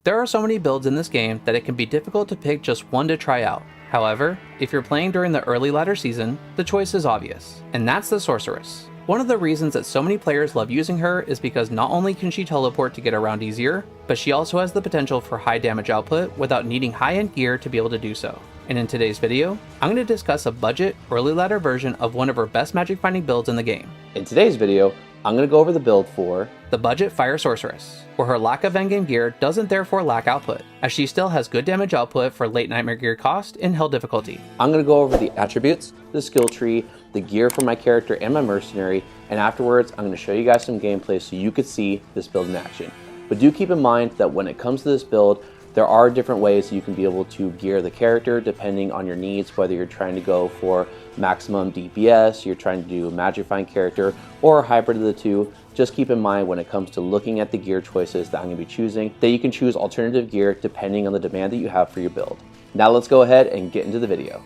There are so many builds in this game that it can be difficult to pick just one to try out. However, if you're playing during the early ladder season, the choice is obvious, and that's the Sorceress. One of the reasons that so many players love using her is because not only can she teleport to get around easier, but she also has the potential for high damage output without needing high-end gear to be able to do so. And in today's video, I'm going to discuss a budget, early ladder version of one of her best magic finding builds in the game. In today's video, I'm going to go over the build for the budget Fire Sorceress, where her lack of endgame gear doesn't therefore lack output, as she still has good damage output for late nightmare gear cost in Hell difficulty. I'm going to go over the attributes, the skill tree, the gear for my character and my mercenary, and afterwards I'm going to show you guys some gameplay so you could see this build in action. But do keep in mind that when it comes to this build, there are different ways you can be able to gear the character depending on your needs, whether you're trying to go for maximum DPS, you're trying to do a magic find character, or a hybrid of the two. Just keep in mind when it comes to looking at the gear choices that I'm going to be choosing, that you can choose alternative gear depending on the demand that you have for your build. Now let's go ahead and get into the video.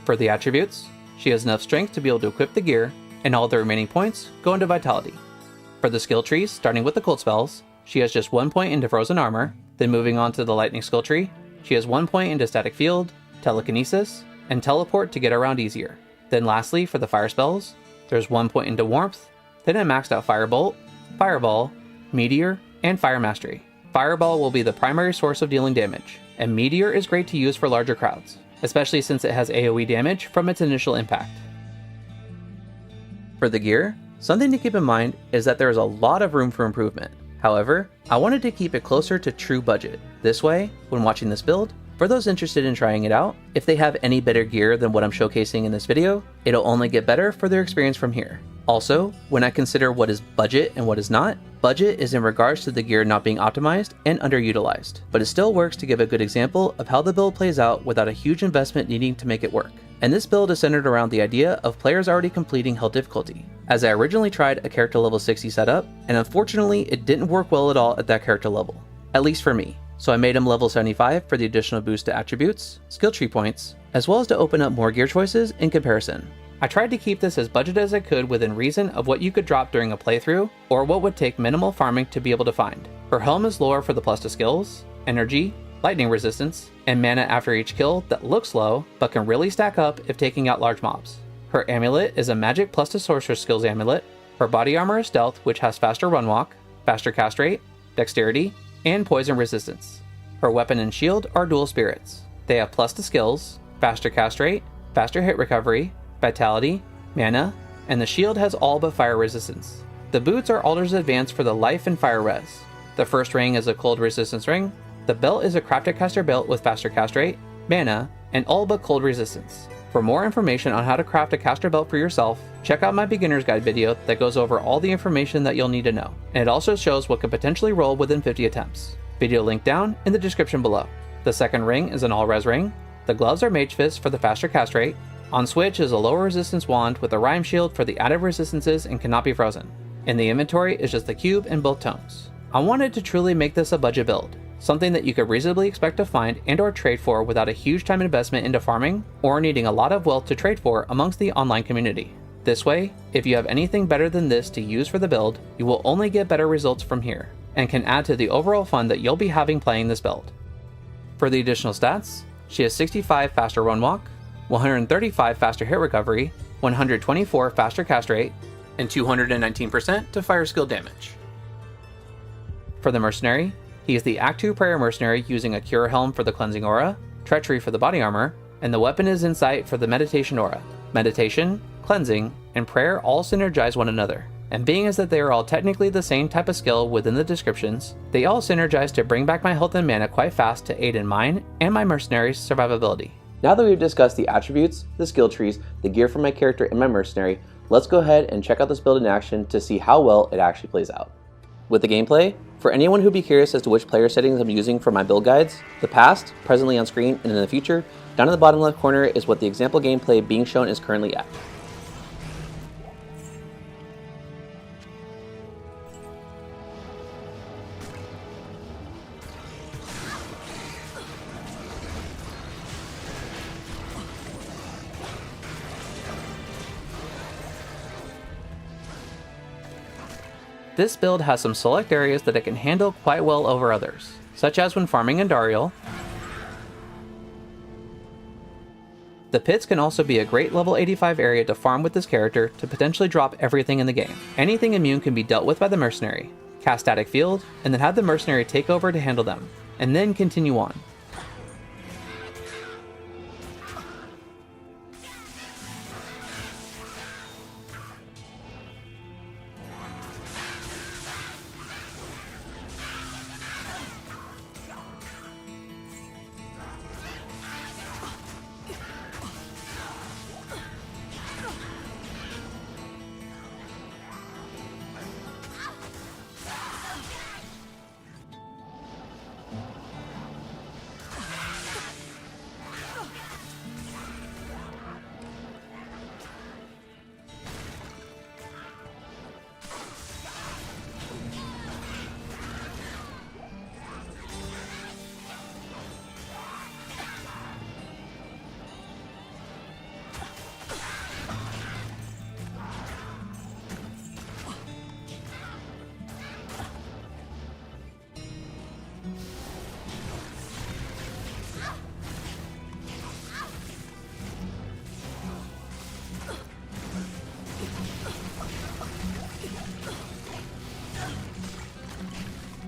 For the attributes, she has enough strength to be able to equip the gear, and all the remaining points go into vitality. For the skill trees, starting with the cold spells, she has just 1 point into frozen armor, then moving on to the lightning skill tree, she has 1 point into static field, telekinesis, and teleport to get around easier. Then lastly, for the fire spells, there's 1 point into warmth, then a maxed out firebolt, fireball, meteor, and fire mastery. Fireball will be the primary source of dealing damage, and meteor is great to use for larger crowds, especially since it has AoE damage from its initial impact. For the gear, something to keep in mind is that there is a lot of room for improvement. However, I wanted to keep it closer to true budget. This way, when watching this build, for those interested in trying it out, if they have any better gear than what I'm showcasing in this video, it'll only get better for their experience from here. Also, when I consider what is budget and what is not, budget is in regards to the gear not being optimized and underutilized, but it still works to give a good example of how the build plays out without a huge investment needing to make it work. And this build is centered around the idea of players already completing Hell difficulty, as I originally tried a character level 60 setup, and unfortunately it didn't work well at all at that character level, at least for me. So I made him level 75 for the additional boost to attributes, skill tree points, as well as to open up more gear choices in comparison. I tried to keep this as budget as I could within reason of what you could drop during a playthrough, or what would take minimal farming to be able to find. Her helm is lore for the plus to skills, energy, lightning resistance, and mana after each kill that looks low, but can really stack up if taking out large mobs. Her amulet is a magic plus to sorceress skills amulet. Her body armor is stealth, which has faster run walk, faster cast rate, dexterity, and poison resistance. Her weapon and shield are dual spirits. They have plus to skills, faster cast rate, faster hit recovery, vitality, mana, and the shield has all but fire resistance. The boots are Alder's Advance for the life and fire res. The first ring is a cold resistance ring. The belt is a crafted caster belt with faster cast rate, mana, and all but cold resistance. For more information on how to craft a caster belt for yourself, check out my beginner's guide video that goes over all the information that you'll need to know, and it also shows what could potentially roll within 50 attempts. Video link down in the description below. The second ring is an all-res ring. The gloves are mage fists for the faster cast rate. On switch is a lower resistance wand with a rhyme shield for the added resistances and cannot be frozen. In the inventory is just the cube and both tomes. I wanted to truly make this a budget build, something that you could reasonably expect to find and or trade for without a huge time investment into farming or needing a lot of wealth to trade for amongst the online community. This way, if you have anything better than this to use for the build, you will only get better results from here, and can add to the overall fun that you'll be having playing this build. For the additional stats, she has 65 faster run walk, 135 faster hit recovery, 124 faster cast rate, and 219% to fire skill damage. For the Mercenary, he is the Act 2 Prayer Mercenary using a Cure Helm for the Cleansing Aura, Treachery for the Body Armor, and the weapon is Insight for the Meditation Aura. Meditation, Cleansing, and Prayer all synergize one another, and being as that they are all technically the same type of skill within the descriptions, they all synergize to bring back my health and mana quite fast to aid in mine and my Mercenary's survivability. Now that we've discussed the attributes, the skill trees, the gear for my character and my mercenary, let's go ahead and check out this build in action to see how well it actually plays out. With the gameplay, for anyone who'd be curious as to which player settings I'm using for my build guides, the past, presently on screen, and in the future, down in the bottom left corner is what the example gameplay being shown is currently at. This build has some select areas that it can handle quite well over others, such as when farming in Dariel. The pits can also be a great level 85 area to farm with this character to potentially drop everything in the game. Anything immune can be dealt with by the Mercenary, cast Static Field, and then have the Mercenary take over to handle them, and then continue on.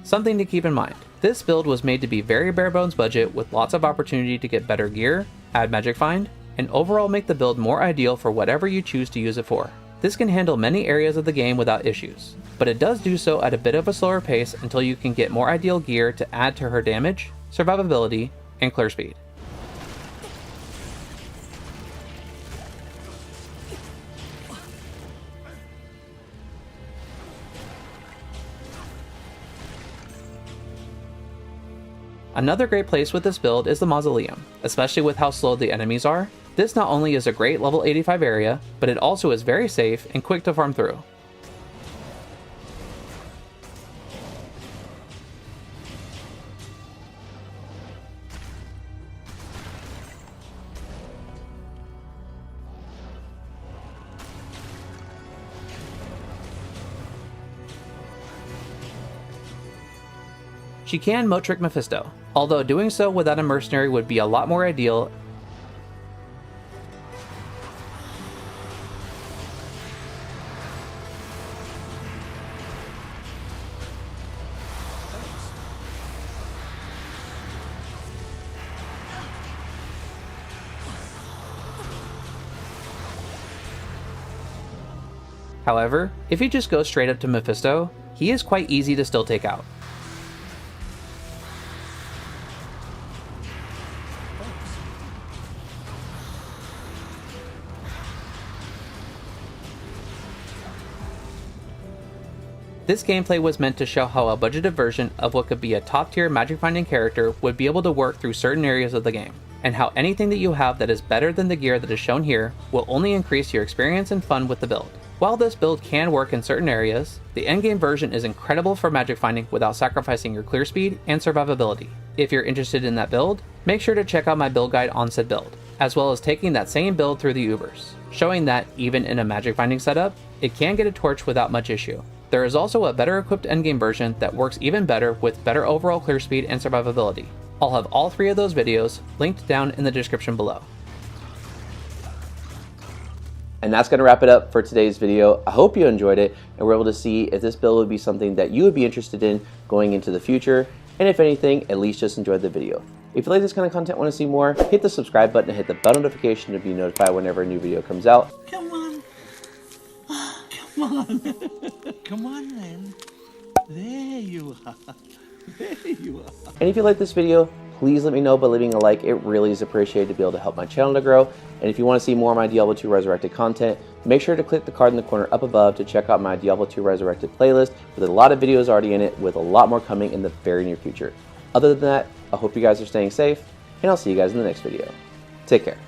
Something to keep in mind, this build was made to be very bare bones budget with lots of opportunity to get better gear, add magic find, and overall make the build more ideal for whatever you choose to use it for. This can handle many areas of the game without issues, but it does do so at a bit of a slower pace until you can get more ideal gear to add to her damage, survivability, and clear speed. Another great place with this build is the Mausoleum, especially with how slow the enemies are. This not only is a great level 85 area, but it also is very safe and quick to farm through. She can moat trick Mephisto, although doing so without a mercenary would be a lot more ideal. However, if you just go straight up to Mephisto, he is quite easy to still take out. This gameplay was meant to show how a budgeted version of what could be a top tier magic finding character would be able to work through certain areas of the game, and how anything that you have that is better than the gear that is shown here will only increase your experience and fun with the build. While this build can work in certain areas, the endgame version is incredible for magic finding without sacrificing your clear speed and survivability. If you're interested in that build, make sure to check out my build guide on said build, as well as taking that same build through the Ubers, showing that even in a magic finding setup, it can get a torch without much issue. There is also a better equipped endgame version that works even better with better overall clear speed and survivability. I'll have all three of those videos linked down in the description below. And that's going to wrap it up for today's video. I hope you enjoyed it and were able to see if this build would be something that you would be interested in going into the future, and if anything, at least just enjoyed the video. If you like this kind of content and want to see more, hit the subscribe button and hit the bell notification to be notified whenever a new video comes out. Come on. Come on. Come on then. There you are. There you are. And if you like this video, please let me know by leaving a like. It really is appreciated to be able to help my channel to grow. And if you want to see more of my Diablo 2 Resurrected content, make sure to click the card in the corner up above to check out my Diablo 2 Resurrected playlist with a lot of videos already in it, with a lot more coming in the very near future. Other than that, I hope you guys are staying safe, and I'll see you guys in the next video. Take care.